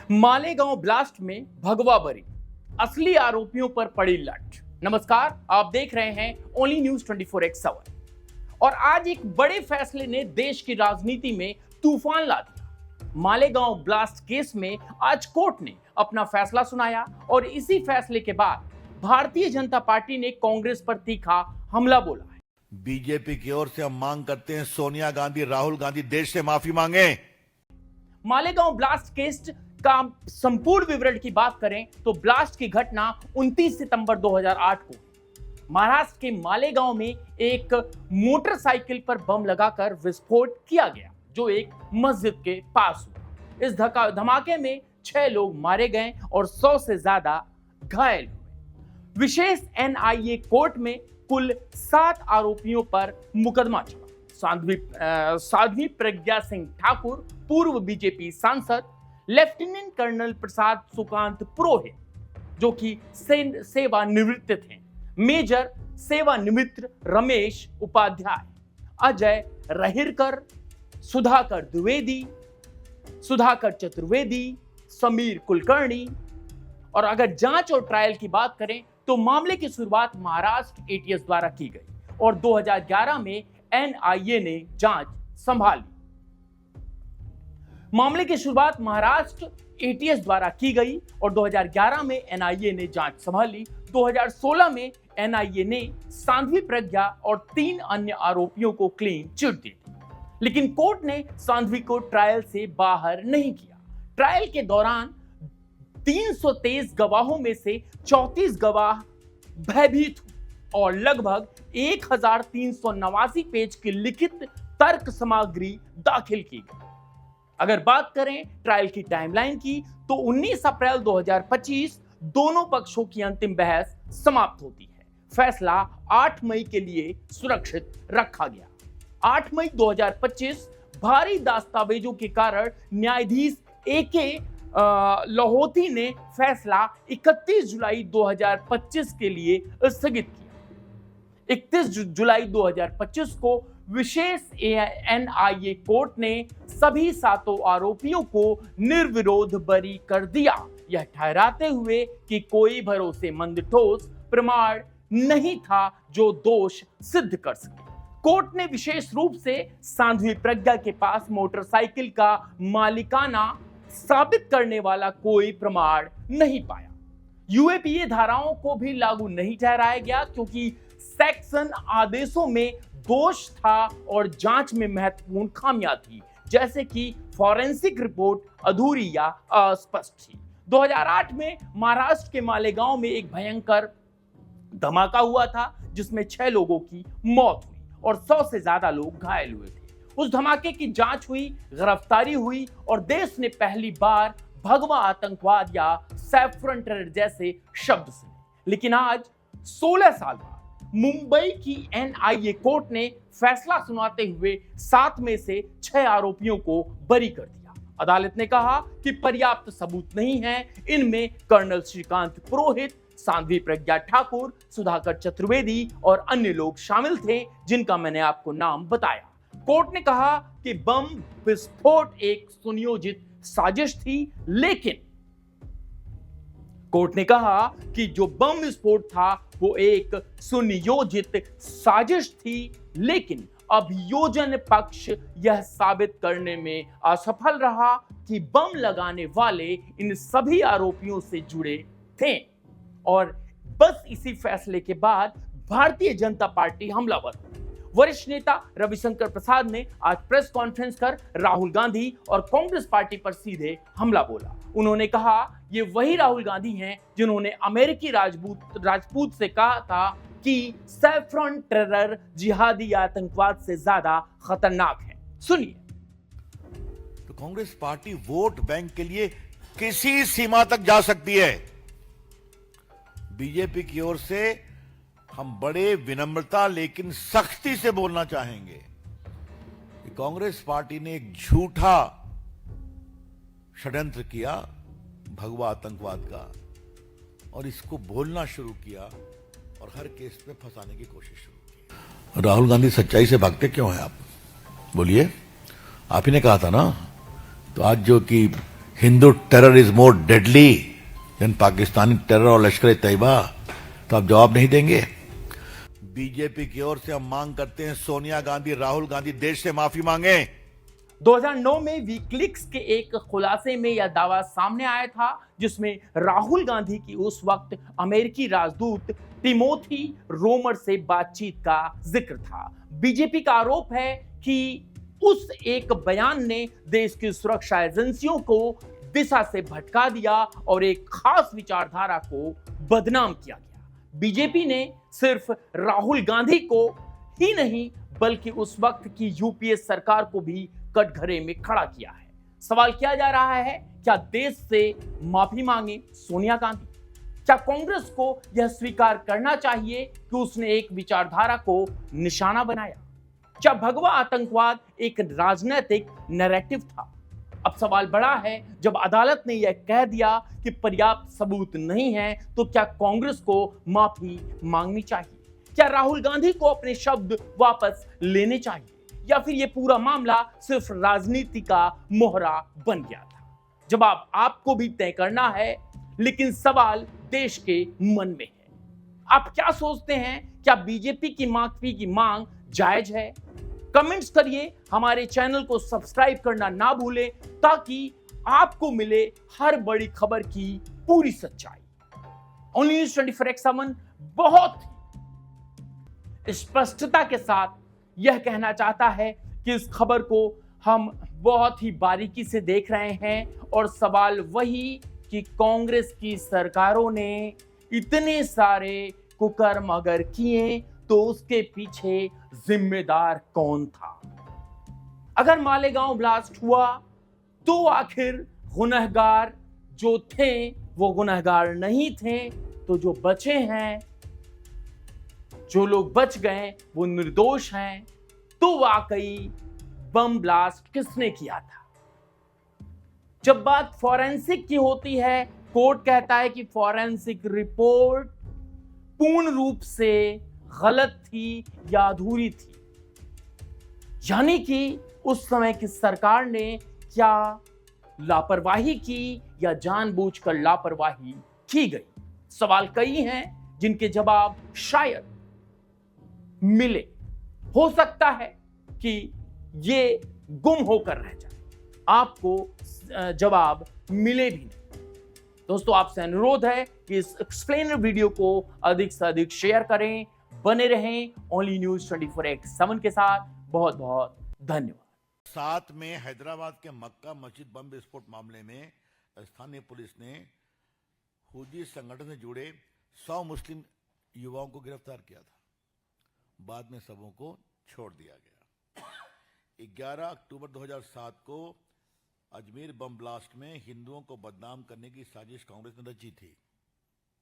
Malegaon blast में भगवा बरी, असली आरोपियों पर पड़ी लठ। नमस्कार, आप देख रहे हैं ओनली न्यूज 24x7 और आज एक बड़े फैसले ने देश की राजनीति में तूफान ला दिया। मालेगांव ब्लास्ट केस में आज कोर्ट ने अपना फैसला सुनाया और इसी फैसले के बाद भारतीय जनता पार्टी ने कांग्रेस पर तीखा हमला बोला है। बीजेपी की ओर से हम मांग करते हैं सोनिया गांधी, राहुल गांधी देश से माफी मांगे। मालेगांव ब्लास्ट केस का संपूर्ण विवरण की बात करें तो ब्लास्ट की घटना 29 सितंबर 2008 को महाराष्ट्र के मालेगांव में एक मोटरसाइकिल पर बम लगाकर विस्फोट किया गया, जो एक मस्जिद के पास हुआ। इस धमाके में 6 लोग मारे गए और 100 से ज्यादा घायल हुए। विशेष एनआईए कोर्ट में कुल 7 आरोपियों पर मुकदमा चला। साध्वी प्रज्ञा सिंह ठाकुर, पूर्व बीजेपी सांसद, लेफ्टिनेंट कर्नल प्रसाद सुकांत पुरोहित, जो कि सेवानिवृत्त थे, मेजर सेवानिवृत्त रमेश उपाध्याय, अजय रहिरकर, सुधाकर चतुर्वेदी, समीर कुलकर्णी। और अगर जांच और ट्रायल की बात करें तो मामले की शुरुआत महाराष्ट्र एटीएस द्वारा की गई और 2011 में एनआईए ने जांच संभाली। मामले की शुरुआत महाराष्ट्र एटीएस द्वारा की गई और 2011 में एनआईए ने जांच संभाली। 2016 में एनआईए ने साध्वी प्रज्ञा और 3 अन्य आरोपियों को क्लीन चिट दी, लेकिन कोर्ट ने साध्वी को ट्रायल से बाहर नहीं किया। ट्रायल के दौरान 323 गवाहों में से 34 गवाह भयभीत हुए और लगभग 1389 पेज की लिखित तर्क सामग्री दाखिल की गई। अगर बात करें ट्रायल की टाइमलाइन की तो 19 अप्रैल 2025 दोनों पक्षों की अंतिम बहस समाप्त होती है। फैसला 8 मई के लिए सुरक्षित रखा गया। 8 मई 2025 भारी दस्तावेजों के कारण न्यायाधीश एके लाहोटी ने फैसला 31 जुलाई 2025 के लिए स्थगित किया। 31 जुलाई 2025 को विशेष एनआईए कोर्ट ने सभी 7 आरोपियों को निर्विरोध बरी कर दिया, यह ठहराते हुए कि कोई भरोसेमंद ठोस प्रमाण नहीं था जो दोष सिद्ध कर सके। कोर्ट ने विशेष रूप से साध्वी प्रज्ञा के पास मोटरसाइकिल का मालिकाना साबित करने वाला कोई प्रमाण नहीं पाया। यूएपीए धाराओं को भी लागू नहीं ठहराया गया क्योंकि सेक्शन आदेशों में दोष था और जांच में महत्वपूर्ण खामियां थी, जैसे कि फॉरेंसिक रिपोर्ट अधूरी या अस्पष्ट थी। 2008 में महाराष्ट्र के मालेगांव में एक भयंकर धमाका हुआ था जिसमें 6 लोगों की मौत हुई और 100 से ज्यादा लोग घायल हुए थे। उस धमाके की जांच हुई, गिरफ्तारी हुई और देश ने पहली बार भगवा आतंकवाद या सैफ्रन टेरर जैसे शब्द सुने। लेकिन आज 16 साल बाद मुंबई की एनआईए कोर्ट ने फैसला सुनाते हुए 7 में से 6 आरोपियों को बरी कर दिया। अदालत ने कहा कि पर्याप्त सबूत नहीं है। इनमें कर्नल श्रीकांत पुरोहित, साध्वी प्रज्ञा ठाकुर, सुधाकर चतुर्वेदी और अन्य लोग शामिल थे, जिनका मैंने आपको नाम बताया। कोर्ट ने कहा कि बम विस्फोट एक सुनियोजित साजिश थी, लेकिन कोर्ट ने कहा कि जो बम विस्फोट था वो एक सुनियोजित साजिश थी, लेकिन अभियोजन पक्ष यह साबित करने में असफल रहा कि बम लगाने वाले इन सभी आरोपियों से जुड़े थे। और बस इसी फैसले के बाद भारतीय जनता पार्टी हमलावर हुई। वरिष्ठ नेता रविशंकर प्रसाद ने आज प्रेस कॉन्फ्रेंस कर राहुल गांधी और कांग्रेस पार्टी पर सीधे हमला बोला। उन्होंने कहा ये वही राहुल गांधी हैं जिन्होंने अमेरिकी राजपूत से कहा था कि सैफ्रन टेरर जिहादी आतंकवाद से ज्यादा खतरनाक है। सुनिए। तो कांग्रेस पार्टी वोट बैंक के लिए किसी सीमा तक जा सकती है। बीजेपी की ओर से हम बड़े विनम्रता लेकिन सख्ती से बोलना चाहेंगे कि कांग्रेस पार्टी ने एक झूठा षड्यंत्र किया भगवा आतंकवाद का और इसको बोलना शुरू किया और हर केस में फंसाने की कोशिश शुरू की। राहुल गांधी सच्चाई से भागते क्यों हैं आप? बोलिए, आप ही ने कहा था ना। तो आज जो कि Hindu terror is more deadly than Pakistani terror और लश्कर तैयबा, तो आप जवाब नहीं देंगे? बीजेपी की ओर से हम मांग करते हैं सोनिया गांधी, राहुल गांधी देश से माफी मांगे। 2009 में वीकलीक्स के एक खुलासे में यह दावा सामने आया था जिसमें राहुल गांधी की उस वक्त अमेरिकी राजदूत टिमोथी रोमर से बातचीत का जिक्र था। बीजेपी का आरोप है कि उस एक बयान ने देश की सुरक्षा एजेंसियों को दिशा से भटका दिया और एक खास विचारधारा को बदनाम किया गया। बीजेपी ने सिर्फ राहुल गांधी को ही नहीं बल्कि उस वक्त की यूपीए सरकार को भी कटघरे में खड़ा किया है। सवाल किया जा रहा है, क्या देश से माफी मांगे सोनिया गांधी? क्या कांग्रेस को यह स्वीकार करना चाहिए कि उसने एक विचारधारा को निशाना बनाया? क्या भगवा आतंकवाद एक राजनीतिक नैरेटिव था? अब सवाल बड़ा है, जब अदालत ने यह कह दिया कि पर्याप्त सबूत नहीं है, तो क्या कांग्रेस को माफी मांगनी चाहिए? क्या राहुल गांधी को अपने शब्द वापस लेने चाहिए, या फिर यह पूरा मामला सिर्फ राजनीति का मोहरा बन गया था? जवाब आपको भी तय करना है, लेकिन सवाल देश के मन में है। आप क्या सोचते हैं? क्या बीजेपी की माफी की मांग जायज है? कमेंट्स करिए, हमारे चैनल को सब्सक्राइब करना ना भूलें ताकि आपको मिले हर बड़ी खबर की पूरी सच्चाई। ओनली न्यूज़ 24x7 बहुत स्पष्टता के साथ यह कहना चाहता है कि इस खबर को हम बहुत ही बारीकी से देख रहे हैं और सवाल वही कि कांग्रेस की सरकारों ने इतने सारे कुकर्म अगर किए तो उसके पीछे जिम्मेदार कौन था? अगर मालेगांव ब्लास्ट हुआ तो आखिर गुनहगार जो थे वो गुनहगार नहीं थे, तो जो बचे हैं, जो लोग बच गए वो निर्दोष हैं, तो वाकई बम ब्लास्ट किसने किया था? जब बात फॉरेंसिक की होती है, कोर्ट कहता है कि फॉरेंसिक रिपोर्ट पूर्ण रूप से गलत थी या अधूरी थी, यानी कि उस समय की सरकार ने क्या लापरवाही की या जानबूझकर लापरवाही की गई? सवाल कई हैं जिनके जवाब शायद मिले। हो सकता है कि ये गुम होकर रह जाए, आपको जवाब मिले भी नहीं। दोस्तों, आपसे अनुरोध है कि इस एक्सप्लेनर वीडियो को अधिक से अधिक शेयर करें। बने रहें ओनली न्यूज़ 24x7 के साथ। बहुत बहुत धन्यवाद। साथ में हैदराबाद के मक्का मस्जिद बम विस्फोट मामले में स्थानीय पुलिस ने हुजी संगठन से जुड़े 100 मुस्लिम युवाओं को गिरफ्तार किया था। बाद में सबों को छोड़ दिया गया। 11 अक्टूबर 2007 को अजमेर बम ब्लास्ट में हिंदुओं को बदनाम करने की साजिश कांग्रेस ने रची थी।